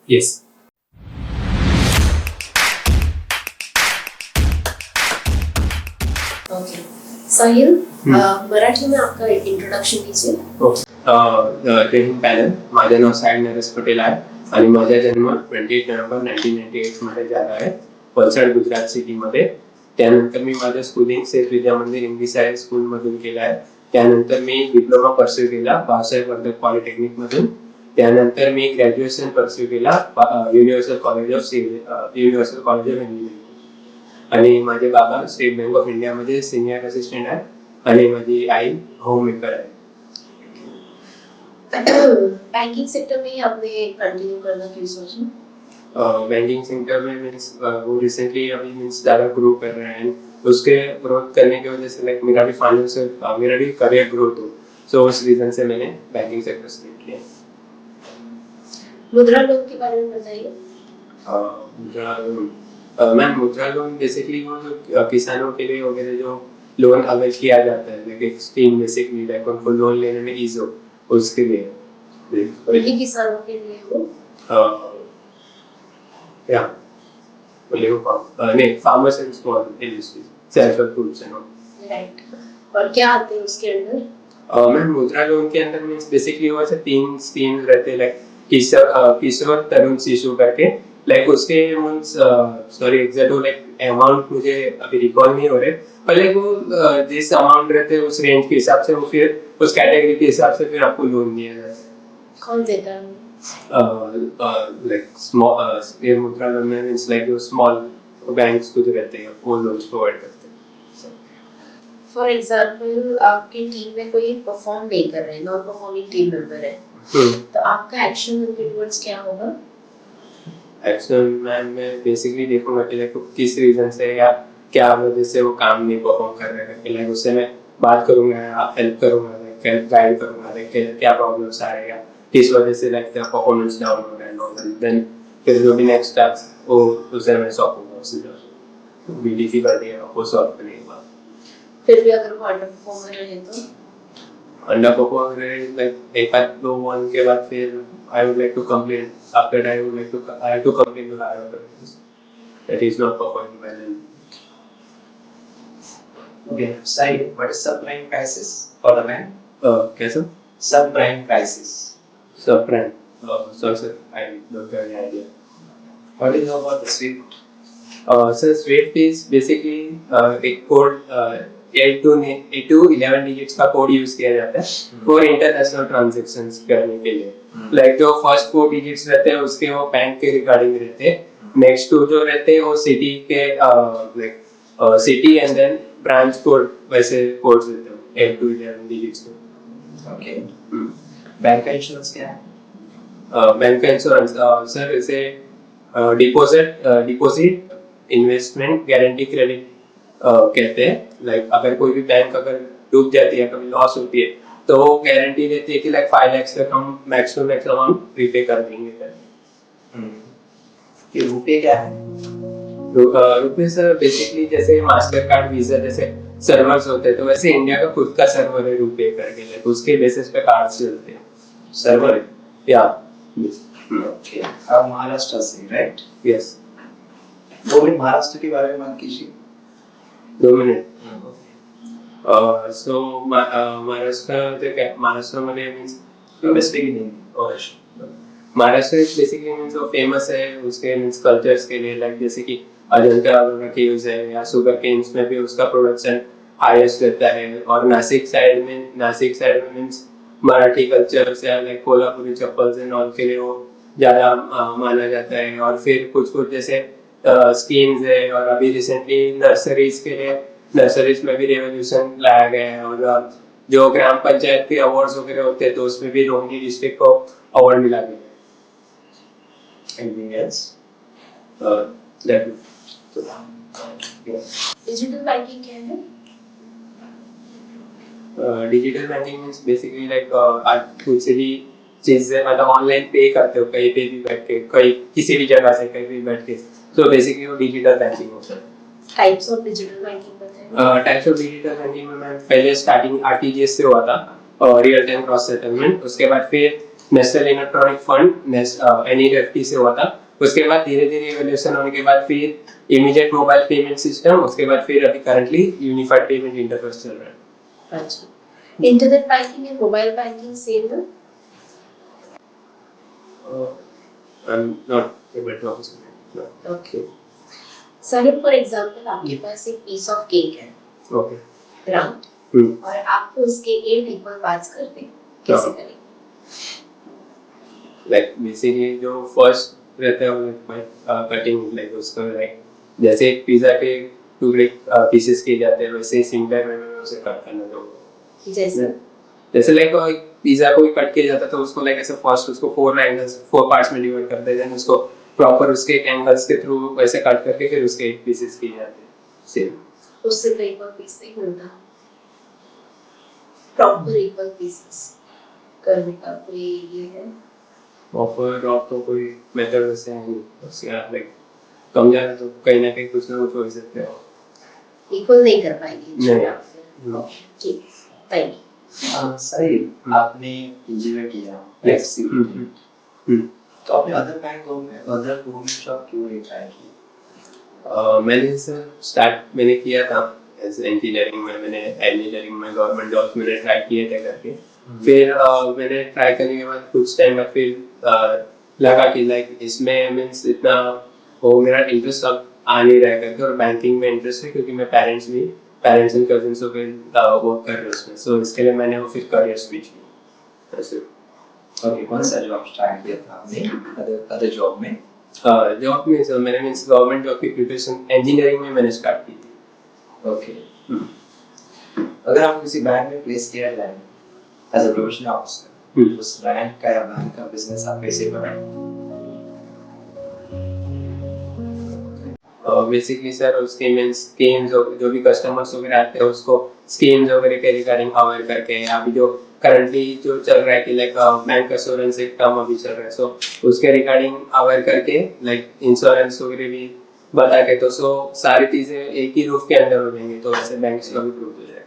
Yes. Okay साहिल, मराठी में आपका introduction दीजिए. जय हिंद पॅनल. माझं नाव साहिल नरेश पटेल आहे आणि माझा जन्म 28 नोव्हेंबर 1998 मध्ये झाला आहे, वलसाड गुजरात सिटीमध्ये. त्यानंतर मी माझं स्कूलिंग सेठ विद्या मंदिर इंग्लिश हाय स्कूलमधून केलं आहे. त्यानंतर मी डिप्लोमा परस्यू केला बाळासाहेब वर्धक पॉलिटेक्निकमधून. त्यानंतर मी ग्रॅज्युएशन परस्यू केला युनिव्हर्सल कॉलेज ऑफ इंजिनिअरिंग. आणि माझे बाबा स्टेट बँक ऑफ इंडियामध्ये सिनियर असिस्टंट आहे आणि माझी आई होम मेकर आहे. बैंकिंग सेक्टर में ही आपने कंटिन्यू करना क्यों सोचा? बैंकिंग सेक्टर में मीन्स वो रिसेंटली अभी मीन्स ज़्यादा ग्रो कर रहे हैं. उसके ग्रोथ करने की वजह से लाइक मेरा भी फाइनेंशियल मेरा भी करियर ग्रोथ हो, सो उस रीजन से मैंने बैंकिंग सेक्टर सेलेक्ट किया. मुद्रा लोन के बारे में बताइए. मुद्रा लोन मैम, मुद्रा लोन बेसिकली वो जो किसानों के लिए वगैरह जो लोन अवेल किया जाता है, लाइक एक स्कीम बेसिकली लाइक उनको लोन लेने में ईज हो, उसके लिए. ये किसानों के लिए हो. या बोले वो नहीं, farmers and small industries, self help groups and all. Right. और क्या आते हैं उसके अंदर? मैम, मुद्रा लोन के अंदर मीन्स बेसिकली वो ऐसे 3 स्कीम्स रहते हैं, लाइक किशोर तरुण शिशु करके. लाइक उसके मीन्स सॉरी एग्जैक्ट वो लाइक अमाउंट मुझे अभी रिकॉल नहीं हो रहे, पर लाइक वो जिस अमाउंट रहते हैं उस रेंज के हिसाब से वो फिर उस कैटेगरी के हिसाब से फिर आपको लोन दिया जाता है. कौन देता है? लाइक स्मॉल ये मुद्रा लोन में मीन्स लाइक जो स्मॉल बैंक्स कुछ रहते हैं वो लोन प्रोवाइड करते हैं. फॉर एग्जांपल आपकी टीम में कोई परफॉर्म नहीं कर रहे हैं, नॉन परफॉर्मिंग टीम मेंबर है, तो आपका एक्शन उनके टुवर्ड्स क्या होगा? एक्शन मैम मैं बेसिकली देखूंगा कि लाइक किस रीजन से या क्या वजह से वो काम नहीं परफॉर्म कर रहे हैं. लाइक उससे मैं बात करूंगा, हेल्प करूंगा, लाइक गाइड करूंगा, लाइक क्या प्रॉब्लम्स आ रहे हैं, किस वजह से लाइक तेरा परफॉर्मेंस डाउन हो रहा है नो. देन फिर जो भी नेक्स्ट स्टेप्स वो उसे मैं सॉल्व करूंगा. बीडीसी कर दिया वो सॉल्व करने के बाद फिर भी अगर वो अंडर परफॉर्मर रहे तो अंडर परफॉर्म रहे, लाइक एक आध दो वन के बाद फिर I would like to complain. After that I have to complain to higher authorities that he's not performing well. Okay, Sai, what is subprime crisis for the man? कैसा? Subprime crisis. Subprime. Sorry sir, I don't have any idea. What do you know about the SWIFT? Sir, SWIFT is basically एक code 8 to 11 digits का code use किया जाता है for international transactions करने के लिए. Like जो फर्स्ट 4 digits रहते हैं उसके वो बैंक के रिगार्डिंग रहते हैं. नेक्स्ट 2 जो रहते हैं वो सिटी के like city and then branch code वैसे कोड्स रहते हैं 8 to 11 digits के. Okay. बैंक का इंश्योरेंस क्या है? बैंक का इंश्योरेंस सर इसे डिपॉजिट इन्वेस्टमेंट गारंटी क्रेडिट कहते हैं. लाइक अगर कोई भी बैंक अगर डूब जाती है, कभी लॉस होती है, तो वो गारंटी देती है कि लाइक 5 लाख तक हम max to max amount repay कर देंगे. ये रुपए क्या है? रुपए सर बेसिकली जैसे मास्टर कार्ड वीजा जैसे सर्वर्स होते हैं, तो वैसे इंडिया का खुद का सर्वर है रुपए करके, लाइक उसके बेसिस पे कार्ड चलते हैं. सर्वर. या ओके. आप महाराष्ट्र से, राइट? यस. 2 मिनट महाराष्ट्र के बारे में बात कीजिए. 2 मिनिट. सो महाराष्ट्रामध्ये means Maharashtra basically means famous है उसके मीन्स कल्चर्स के लिए, लाइक जैसे कि अजंता एलोरा केव्स है या शुगर केन्स में भी उसका प्रोडक्शन हाईएस्ट रहता है. और नासिक साइड में मीन्स मराठी कल्चर या like Kolhapuri chappals and all के लिए वो ज़्यादा माना जाता है. और फिर कुछ जैसे स्कीम्स है, और अभी रिसेंटली नर्सरीज में भी रेवोल्यूशन लाया गया है. और जो ग्राम पंचायत के अवार्ड्स वगैरह होते हैं तो उसमें भी रोहिणी डिस्ट्रिक्ट को अवार्ड मिला गया. Anything else? डिजिटल बैंकिंग क्या है? Digital banking means basically like आप कुछ भी चीज मतलब ऑनलाइन पे करते हो कहीं पे भी बैठ के, कहीं किसी भी जगह से कहीं भी बैठ के, तो बेसिकली वो डिजिटल बैंकिंग होता है. टाइप्स ऑफ डिजिटल बैंकिंग बताएं. टाइप्स ऑफ डिजिटल बैंकिंग में मैं पहले स्टार्टिंग आरटीजीएस से हुआ था, रियल टाइम ग्रॉस सेटलमेंट. उसके बाद फिर नेशनल इलेक्ट्रॉनिक फंड NEFT से हुआ था। उसके बाद धीरे धीरे इवोल्यूशन होने के बाद फिर इमीडिएट मोबाइल पेमेंट सिस्टम, उसके बाद फिर अभी करंटली यूनिफाइड पेमेंट इंटरफेस चल रहा है। अच्छा, internet banking and mobile banking same है? I am not able to answer. Okay sir, for example आपके पास एक पीस ऑफ केक है, ओके। राउंड, और आपको उसके 8 इक्वल पार्ट्स करने हैं, कैसे करेंगे? लाइक बेसिकली जो फर्स्ट रहता है वो कटिंग, लाइक उसको लाइक जैसे एक पिज्जा के टुकड़े पीसेस किए जाते हैं, वैसे ही सिमिलर वे में उसे कट करना होगा। जैसे लाइक पिज्जा को कट किया जाता है तो उसको लाइक ऐसे फर्स्ट उसको 4 पार्ट्स में डिवाइड करते हैं, देन उसको प्रॉपर उसके एंगल्स के थ्रू वैसे कट करके फिर उसके 8 पीसेस किए जाते हैं सेम। उससे तो इक्वल पीस नहीं मिलता, प्रॉपर इक्वल पीसेस करने का कोई ये है? प्रॉपर ऑफ तो कोई मेथड वैसे है नहीं, उसके लाइक कम ज्यादा तो कहीं ना कहीं कुछ ना कुछ हो सकते हो, इक्वल नहीं कर पाएंगे। नहीं। ठीक, थैंक यू। सही, आपने इंजीनियर किया तो आपने अदर गवर्नमेंट जॉब क्यों नहीं ट्राई की? मैंने सर स्टार्ट मैंने किया था एज इंजीनियरिंग में, मैंने इंजीनियरिंग में गवर्नमेंट जॉब मैंने ट्राई किए थे करके, फिर मैंने ट्राई करने के बाद कुछ टाइम बाद फिर लगा कि लाइक इसमें मीन्स इतना वो मेरा इंटरेस्ट अब आ नहीं रहा करके, और बैंकिंग में इंटरेस्ट है क्योंकि मैं पेरेंट्स एंड कजिन्स को फिर वर्क कर रहे हैं उसमें, सो इसके लिए मैंने वो फिर करियर स्विच किया ऐसे। ओके, कौन सा जॉब स्टार्ट किया था आपने अदर जॉब में? जॉब में सर मैंने मीन्स गवर्नमेंट जॉब की प्रिपरेशन इंजीनियरिंग में मैंने स्टार्ट की थी। ओके, अगर आप किसी बैंक में प्लेस किया जाए एज अ प्रोफेशनल ऑफिसर, उस बैंक का या बैंक का बिजनेस आप कैसे बनाएंगे? बेसिकली सर उसके मीन्स स्कीम्स जो भी कस्टमर्स वगैरह आते हैं उसको स्कीम्स वगैरह के रिगार्डिंग अवेयर करके, अभी जो करंटली जो चल रहा है कि लाइक बैंक एश्योरेंस एक टर्म अभी चल रहा है, सो उसके रिगार्डिंग अवेयर करके लाइक इंश्योरेंस वगैरह भी बता के, तो सो सारी चीजें एक ही रूफ के अंदर हो जाएंगी, तो ऐसे बैंक्स का भी ग्रोथ हो जाएगा।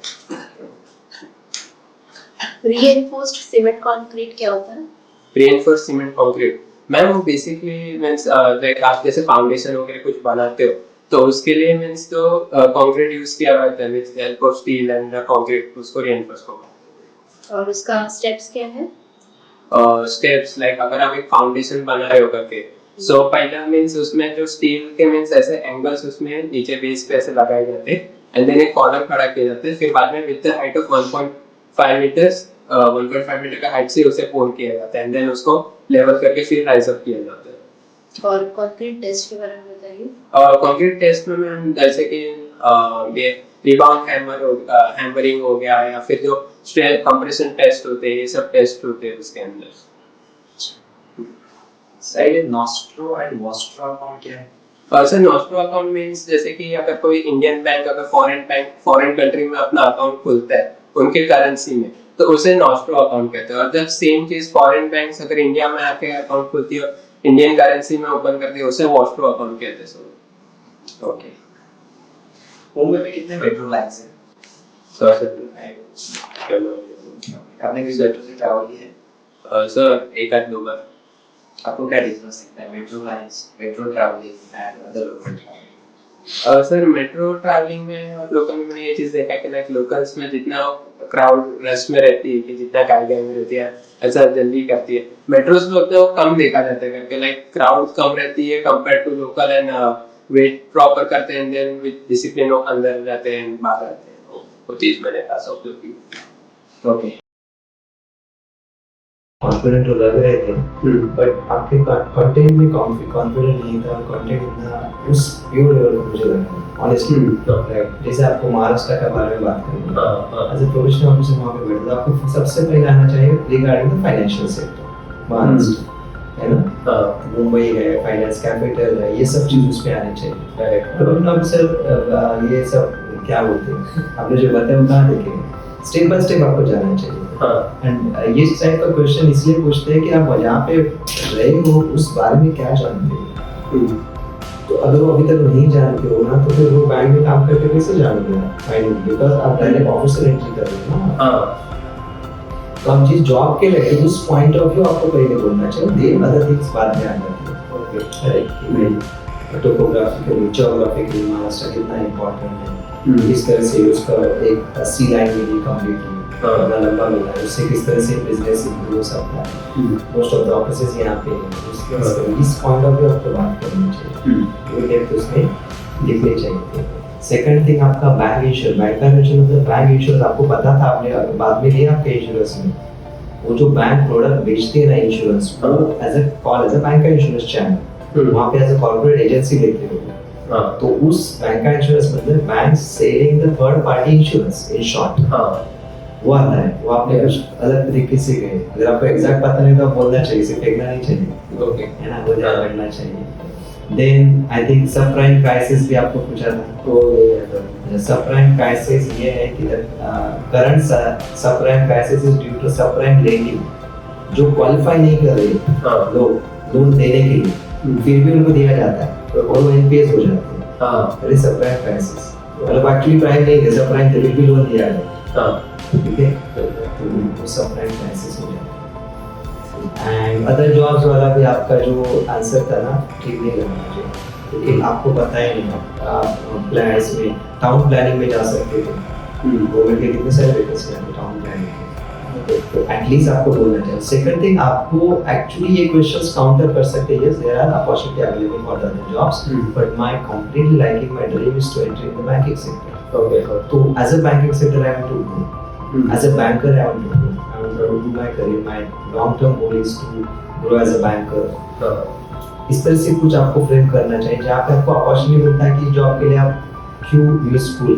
रीइंफोर्स्ड सीमेंट कंक्रीट क्या होता है? रीइंफोर्स्ड सीमेंट कंक्रीट मैम वो बेसिकली मींस लाइक आप जैसे फाउंडेशन वगैरह कुछ बनाते हो तो उसके लिए मींस जो कंक्रीट यूज किया जाता है with help of steel and concrete, उसको रीइंफोर्स करते और उसका स्टेप्स क्या है? हैं। स्टेप्स लाइक अगर आप एक फाउंडेशन बना रहे हो करके, सो पहला मींस उसमें जो स्टील के मींस ऐसे एंगल्स उसमें नीचे बेस पे ऐसे लगाए जाते हैं, एंड देन एक कॉलम खड़ा किया जाता है, फिर बाद में with the height of 1.5 metre का हाइट से उसे पोल किया जाता है, एंड देन उसको लेवल करके फिर राइज अप किया जाता है। और कंक्रीट टेस्ट के बारे में बताइए। कंक्रीट टेस्ट में मैम जैसे कि ये रिबाउंड हैमरिंग हो गया, या फिर जो स्ट्रेस कंप्रेशन टेस्ट होते हैं, ये सब टेस्ट होते हैं उसके अंदर। सही, नॉस्ट्रो एंड वॉस्ट्रो अकाउंट क्या है? सर नॉस्ट्रो अकाउंट मींस जैसे कि अगर कोई इंडियन बैंक अगर फॉरेन कंट्री में अपना अकाउंट खोलता है उनके करेंसी में, तो उसे नॉस्ट्रो अकाउंट कहते हैं, और जब सेम चीज फॉरेन बैंक्स अगर इंडिया में आके अकाउंट खोलती है इंडियन करेंसी में ओपन करती है, उसे वॉस्ट्रो अकाउंट कहते हैं सर। ओके, मुंबई में कितने मेट्रो लाइंस हैं? चलो आपने किसी मेट्रो से ट्रैवल किया है? सर एक आध दो बार। आपको क्या डिफरेंस दिखता है metro lines, metro travelling and other local travelling? Sir metro travelling में और लोकल में मैंने ये चीज देखा कि लाइक लोकल्स में जितना क्राउड रश में रहती है कि जितना गाय में रहती है ऐसा जल्दी करती है, मेट्रोस में उतना वो कम देखा जाता है करके, लाइक क्राउड कम रहती है compare to local, and wait proper करते हैं, देन विद डिसिप्लिन वो अंदर जाते हैं बाहर आते हैं, वो चीज मैंने खास ऑब्जर्व की। ओके, कॉन्फिडेंट तो लग रहे थे, बट आपके कंटेंट में कॉन्फिडेंट नहीं था, कंटेंट इतना उस प्योर लेवल पे मुझे लगा ऑनेस्टली। जैसे आपको महाराष्ट्र का बारे में बात करें, एज अ प्रोफेशनल ऑफिसर वहाँ पे बैठे, आपको सबसे पहले आना चाहिए regarding the financial sector, Maharashtra है ना, मुंबई है, फाइनेंस कैपिटल है, ये सब चीज उसमें आनी चाहिए। प्रोफेशनल ऑफिसर ये सब क्या बोलते हैं, आपने जो बताया बता देखे, स्टेप बाय स्टेप आपको जाना चाहिए। एंड ये टाइप का क्वेश्चन इसलिए पूछते हैं कि आप जहाँ पे रहे हो उस बारे में क्या जानते हो, तो अगर वो अभी तक नहीं जानते हो ना, तो फिर वो बैंक में काम करके कैसे जानोगे फाइनली, बिकॉज आप डायरेक्ट ऑफिसर एंट्री कर रहे हो ना। तो आप जिस जॉब के लिए उस पॉइंट ऑफ व्यू आपको पहले बोलना चाहिए, देन अदर थिंग्स बाद में आ जाती है। Okay right, topographically geographically Maharashtra कितना इंपॉर्टेंट है, किस तरह से उसका एक सी लाइन मिली कंप्लीटली कितना लंबा मिला है, उससे किस तरह से बिजनेस इंप्रूव हो सकता है, मोस्ट ऑफ द ऑफिसेस यहाँ पे हैं, इस पॉइंट ऑफ व्यू आपको बात करनी चाहिए, वो डेप्थ उसमें दिखनी चाहिए। सेकंड थिंग आपका बैंक इंश्योरेंस, मतलब बैंक इंश्योरेंस आपको पता था, आपने बाद में लिया आपके इंश्योरेंस में, वो जो बैंक प्रोडक्ट बेचते हैं ना इंश्योरेंस, वो एज अ बैंक का इंश्योरेंस चैनल, वहाँ पे एज अ कॉर्पोरेट एजेंसी लेते हो, तो उस बैंक का इंश्योरेंस मतलब bank selling the third party insurance in short, वो आता है, वो आपने कुछ अलग तरीके से गए, अगर आपको एग्जैक्ट पता नहीं तो आप बोलना चाहिए, सिर्फ फेंकना नहीं चाहिए, ओके है ना, वो ध्यान रखना चाहिए। देन आई थिंक सब प्राइम क्राइसिस भी आपको पूछा था, सब प्राइम क्राइसिस ये है कि current sub prime crisis is due to sub prime lending, जो क्वालिफाई नहीं कर रहे लोग लोन देने के लिए, फिर भी उनको दिया जाता है और वो एनपीएस हो जाते हैं, अरे सब प्राइम क्राइसिस, मतलब एक्चुअली प्राइम नहीं थे, सब प्राइम थे, फिर भी लोन दिया गया, ठीक है, तो सब प्राइम क्राइसिस हो जाता है। एंड अदर जॉब्स वाला भी आपका जो आंसर था ना, ठीक नहीं लगा मुझे, क्योंकि आपको पता ही नहीं, आप प्लान्स में टाउन प्लानिंग में जा सकते थे, गवर्नमेंट के कितने सारे वैकेंसी हैं टाउन प्लानिंग में, तो एटलीस्ट आपको बोलना चाहिए। सेकंड थिंग, आपको एक्चुअली ये क्वेश्चंस काउंटर कर सकते हैं, yes there are opportunity available for the jobs, but my completely liking my dream is to enter in the banking sector, okay, तो as a banking sector I want to go, as a banker I want to grow, I want to do my career, my long term goal is to grow as a banker, इस तरह से कुछ आपको frame करना चाहिए जहाँ पे आपको अपॉर्चुनिटी मिलता है कि जॉब के लिए आप क्यों useful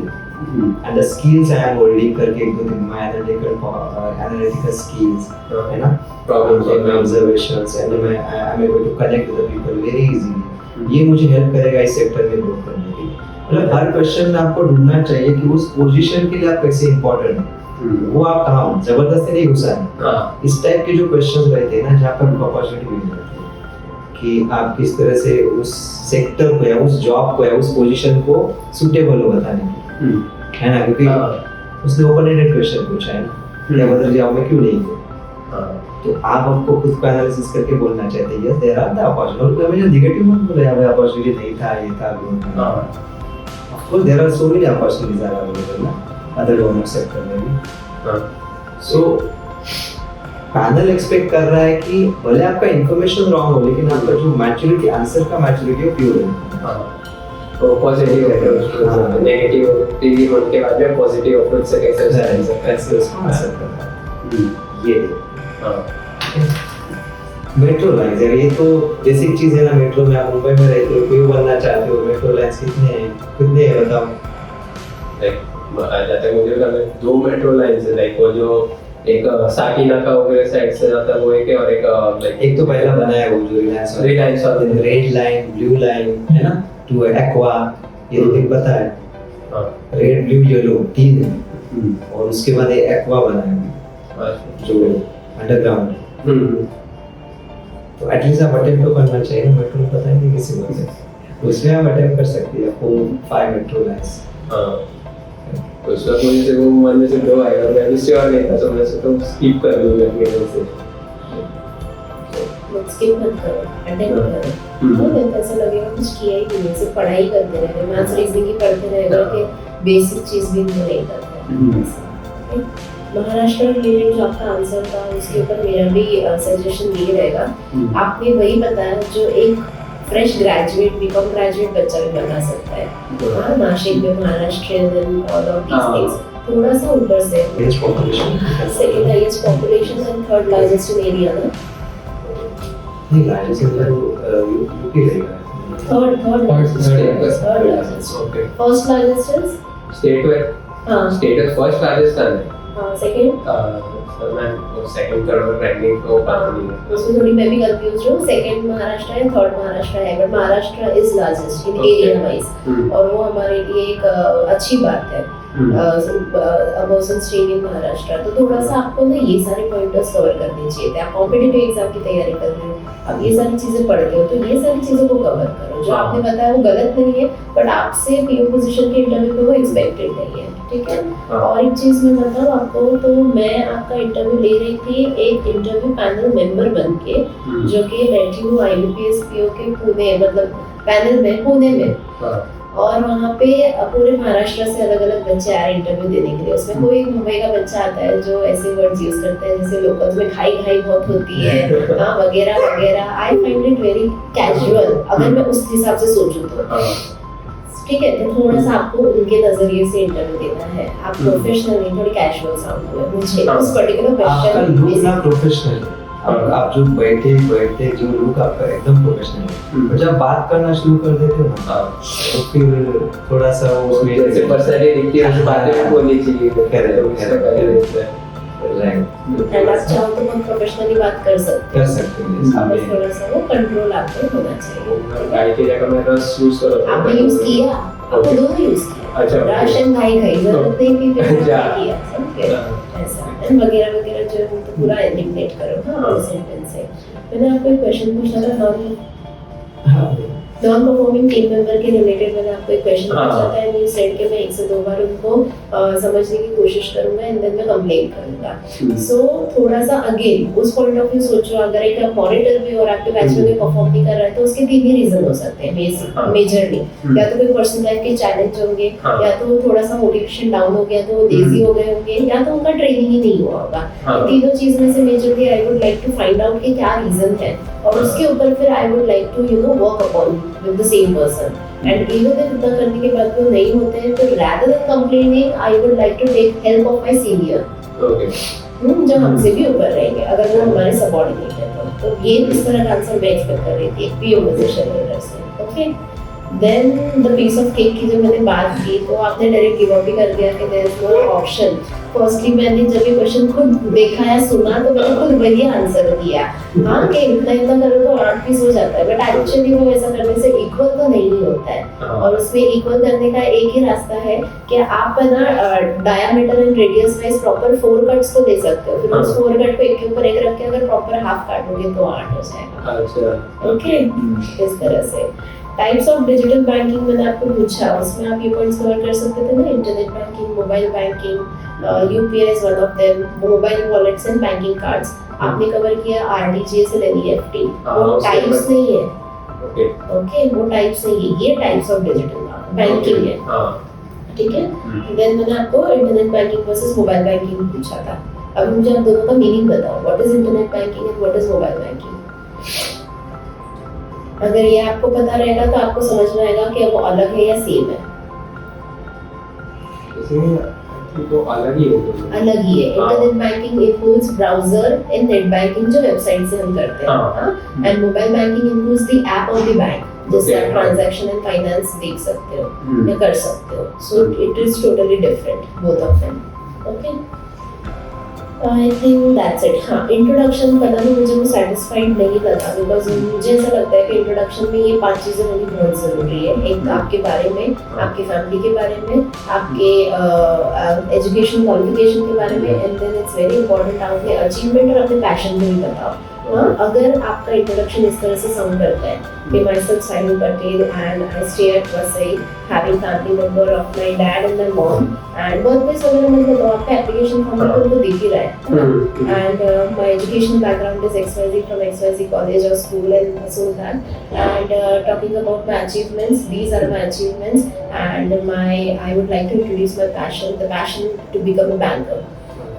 and the skills I am holding करके एक दो दिन में एनालिटिकल स्किल्स है ना, problem solving, observations, and I am able to connect with the people very easily, ये मुझे हेल्प करेगा इस सेक्टर में ग्रो करने के लिए। मतलब हर क्वेश्चन में आपको ढूंढना चाहिए कि उस पोजीशन के लिए आप कैसे इंपॉर्टेंट हैं, वो आप कहाँ हो, जबरदस्ती नहीं घुसा है, इस टाइप के जो क्वेश्चंस रहते हैं ना, जहाँ पर आपको अपॉर्चुनिटी मिल जाती है कि आप किस तरह से उस सेक्टर को या उस जॉब को या उस पोजीशन को सुटेबल हो बताने की, है ना, क्योंकि उसने ओपन एंडेड क्वेश्चन पूछा है ना, क्या बदल जाओ मैं क्यों नहीं हूँ, तो आप आपको खुद का एनालिसिस करके बोलना चाहते हैं, yes there are the opportunity, और हमें नेगेटिव मत बोले यार अपॉर्चुनिटी नहीं था, ये था, of course there are so many opportunities are available ना अदर गवर्नमेंट सेक्टर में भी। सो पैनल एक्सपेक्ट कर रहा है कि भले आपका इंफॉर्मेशन रॉन्ग हो, लेकिन आपका जो मैच्योरिटी, आंसर का मैच्योरिटी है प्योर है, तो पॉजिटिव है, नेगेटिव टीवी होने के बाद में पॉजिटिव अप्रोच से कैसे उसको आंसर करना है, ये मेट्रो लाइन्स यार, ये तो बेसिक चीज है ना, मेट्रो में आप मुंबई में रहते हो, कोई बनना चाहते हो, मेट्रो लाइन्स कितने हैं बताओ, जाता है मुझे लगा 2 मेट्रो लाइन्स है, लाइक वो जो एक साकीनाका वगैरह साइड से जाता है वो एक है, और एक लाइक एक तो पहला बना है वो जो रिलायंस वाला, रेड लाइन, ब्लू लाइन है ना, टू एक्वा, ये तो पता है, रेड ब्लू येलो 3 है, और उसके बाद एक एक्वा बना है जो अंडरग्राउंड, तो एटलीस्ट आप अटेम्प्ट तो करना चाहिए ना, मेट्रो पता ही नहीं किसी को से, उसमें आप अटेम्प्ट कर सकते हैं 4-5 मेट्रो लाइन्स। तो उस वक्त मुझे वो मन में से 2 आया और मैं भी श्योर नहीं था, तो मैं सोचा स्किप कर दूंगा अपने घर से, स्किप मत करो, अटेम्प्ट करो, तो ऐसा लगेगा कुछ किया ही नहीं है, सिर्फ पढ़ाई करते रहे, मैथ्स रीजनिंग ही पढ़ते रहेगा कि बेसिक चीज भी नहीं करते। महाराष्ट्र रिलेटेड जो आपका आंसर था उसके ऊपर मेरा भी सजेशन ये रहेगा, आपने वही बताया जो एक फ्रेश ग्रेजुएट, बीकॉम ग्रेजुएट बच्चा भी बना सकता है, हाँ, नासिक में महाराष्ट्रियन और these things, थोड़ा सा ऊपर से second highest population and third largest in area ना, नहीं लार्जेस्ट यूपी रहेगा, third largest, okay, first largest is state है, हाँ, स्टेट है, फर्स्ट राजस्थान है, सेकंड मैं सेकंड थर्ड रैंकिंग को पता नहीं है, उसमें थोड़ी मैं भी कंफ्यूज हूँ, सेकंड महाराष्ट्र है, थर्ड महाराष्ट्र है, but Maharashtra is largest in area wise, और वो हमारे लिए एक अच्छी बात है, a person staying in Maharashtra, तो थोड़ा सा आपको ना ये सारे पॉइंटर्स कवर करने चाहिए थे, आप कॉम्पिटिटिव एग्जाम की तैयारी कर रहे हो अब ये सारी चीजें पढ़ रहे हो तो ये सारी चीजों को कवर करो। जो आपने बताया वो गलत नहीं है, बट आपसे पीओ पोजीशन के इंटरव्यू पे वो एक्सपेक्टेड नहीं है, ठीक है। और एक चीज मैं बताऊँ आपको, तो मैं आपका इंटरव्यू ले रही थी एक इंटरव्यू पैनल मेंबर बन के, जो कि बैठी हूँ IBPS PO के पुणे, मतलब पैनल में पुणे में, और वहाँ पे पूरे महाराष्ट्र से अलग अलग बच्चे आए इंटरव्यू देने के लिए। उसमें कोई एक मुंबई का बच्चा आता है जो ऐसे वर्ड्स यूज करते हैं जैसे लोकल्स में घाई घाई बहुत होती है, हाँ वगैरह वगैरह। I find it very casual, अगर मैं उस हिसाब से सोचूं तो, ठीक है। तो थोड़ा सा आपको उनके नजरिए से इंटरव्यू देना है, आप प्रोफेशनल नहीं, थोड़ी कैजुअल साउंड हुए मुझे उस पर्टिकुलर आपका लुक ना क्वेश्चन। प्रोफेशनल है, आप जो बैठे जो लुक आपका एकदम प्रोफेशनल है, और जब बात करना शुरू कर देते हो ना तो फिर थोड़ा सा उसमें जैसे पर्सनली दिखती है उस बातें में बोलनी चाहिए, एंड आप चाहो तो हम प्रोफेशनली बात कर सकते कर सकते हैं हैं, सामने। बस थोड़ा सा वो कंट्रोल आपको होना चाहिए। गाड़ी की जगह मैं रस यूज करो, आपने यूज किया, आपको दोनों यूज किया, अच्छा, रश एंड घाई घाई, जरूरत नहीं थी फिर अच्छा। किया, समझे ऐसा, एंड वगैरह वगैरह जो है तो पूरा एलिमिनेट करो। हाँ सेंटेंस है। मैंने आपको एक क्वेश्चन पूछा था नॉन परफॉर्मिंग टीम मेंबर के रिलेटेड, मैंने आपको एक क्वेश्चन पूछा था एंड यू सेड कि मैं 1 से 2 बार उनको समझने की कोशिश करूंगा एंड देन मैं कंप्लेन करूंगा। सो थोड़ा सा अगेन उस पॉइंट ऑफ व्यू सोचो, अगर एक मॉनिटर भी और आपके बैच में कोई परफॉर्म नहीं कर रहा है तो उसके 3 ही रीजन हो सकते हैं बेसिक मेजरली। या तो कोई पर्सनल लाइफ के चैलेंज होंगे, या तो थोड़ा सा मोटिवेशन डाउन हो गया तो वो लेजी हो गए होंगे, या तो उनका ट्रेनिंग ही नहीं हुआ होगा। तीनों चीज में से majorly I would like to find out कि क्या रीजन है, और उसके ऊपर फिर I would like to work upon with the same person, and even if इतना करने के बाद वो नहीं होते हैं तो rather than complaining I would like to take help of my senior, जो हमसे भी ऊपर रहेंगे अगर वो हमारे सबऑर्डिनेट है तो ये इस तरह का आंसर मैं एक्सपेक्ट कर रही थी पीओ पोजीशन लीडर से। Okay, then the piece of cake की जो मैंने बात की तो आपने डायरेक्ट गिव अप ही कर दिया कि there is no option. Firstly मैंने जब ये क्वेश्चन खुद देखा या सुना तो मैंने खुद वही आंसर दिया, हाँ कि इतना इतना करो तो 8 पीस हो जाता है, बट एक्चुअली वो ऐसा करने से इक्वल तो नहीं होता है। और उसमें इक्वल करने का एक ही रास्ता है कि आप ना diameter and radius wise proper 4 cuts तो ले सकते हो, फिर उस 4 कट को एक के ऊपर एक रख के अगर प्रॉपर हाफ काटोगे तो 8 हो जाएगा। अच्छा, ओके, इस तरह से। टाइप्स ऑफ डिजिटल बैंकिंग मैंने आपको पूछा, उसमें आप ये पॉइंट्स कवर कर सकते थे ना, internet banking, mobile banking, UPI is one of them, mobile wallets and banking cards. आपने कवर किया आरटीजीएस एंड एनईएफटी, वो टाइप्स नहीं है। ओके, वो टाइप्स नहीं है, ये टाइप्स ऑफ डिजिटल बैंकिंग है, ठीक है। देन मैंने आपको internet banking versus mobile banking पूछा था। अब मुझे आप दोनों का मीनिंग बताओ, what is internet banking and what is mobile banking. अगर ये आपको पता रहेगा तो आपको समझ में आएगा कि वो अलग है या सेम है। तो अलग ही होगा, अलग ही है। Internet banking includes browser and net banking जो वेबसाइट से हम करते हैं, हाँ, and mobile banking includes the app of the bank जिससे आप ट्रांजैक्शन एंड फाइनेंस देख सकते हो या कर सकते हो। So it is totally different both of them. Okay, I think that's it. हाँ, इंट्रोडक्शन पता नहीं मुझे वो सेटिस्फाइड नहीं लगा, बिकॉज मुझे ऐसा लगता है कि इंट्रोडक्शन में ये 5 चीज़ें होनी बहुत ज़रूरी है। एक आपके बारे में, आपकी फैमिली के बारे में, आपके एजुकेशन क्वालिफिकेशन के बारे में, and then it's very important आप अपने अचीवमेंट और अपने पैशन को भी बताओ। हाँ, अगर आपका इंट्रोडक्शन इस तरह से साउंड करता है कि my self Sahil Patel and I stay at Vasai, having family member of my dad and my mom, and work place वगैरह मत बताओ, आपका एप्लीकेशन फॉर्म में तो उनको दिख ही रहा है। And my education background is XYZ from XYZ college और school and so that, and talking about my achievements, these are my achievements, and I would like to introduce my passion, the passion to become a banker.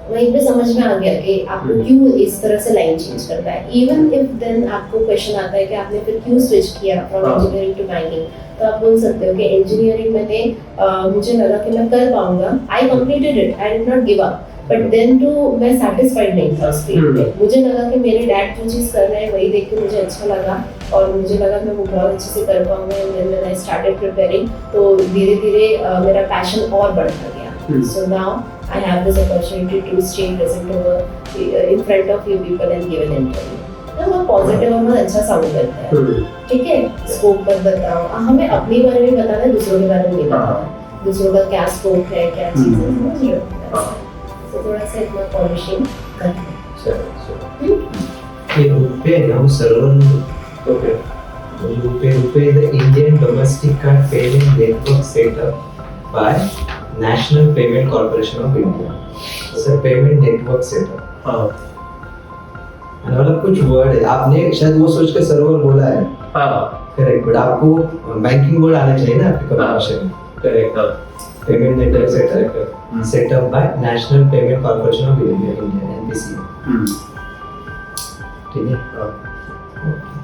वहीं पे समझ में आ गया कि आपको क्यों इस तरह से लाइन चेंज करता है। इवन इफ देन आपको क्वेश्चन आता है कि आपने फिर क्यों स्विच किया फ्रॉम इंजीनियरिंग टू बैंकिंग, तो आप बोल सकते हो कि इंजीनियरिंग मैंने मुझे लगा कि मैं कर पाऊंगा, I completed it, I did not give up, but then too मैं सैटिस्फाइड नहीं था उस फील्ड में। मुझे लगा कि मेरे डैड जो चीज़ कर रहे हैं वही देख के मुझे अच्छा लगा और मुझे लगा मैं वो बहुत अच्छे से कर पाऊंगा, and then when I started preparing तो धीरे धीरे मेरा पैशन और बढ़ता गया। So now I have this opportunity to stay present over in front of you people and give an interview. तो वो पॉजिटिव और बहुत अच्छा साउंड करता है, ठीक है। स्कोप पर बताओ, हमें अपने बारे में बताना है, दूसरों के बारे में नहीं बताना, दूसरों का क्या स्कोप है, क्या चीज़ है, समझ रहे हो। तो थोड़ा सा इतना पॉलिशिंग करना। ये रुपए ना वो server okay RuPay the Indian domestic card payment network setup by National Payment Corporation of India. Sir payment network setup. हाँ मतलब कुछ वर्ड है आपने शायद वो सोच के सर्वर बोला है. हाँ करेक्ट बट आपको बैंकिंग वर्ड आना चाहिए ना आपके कम्युनिकेशन में. करेक्ट हाँ payment network setup setup by National Payment Corporation of India India NPCI. ठीक है. हाँ. Okay.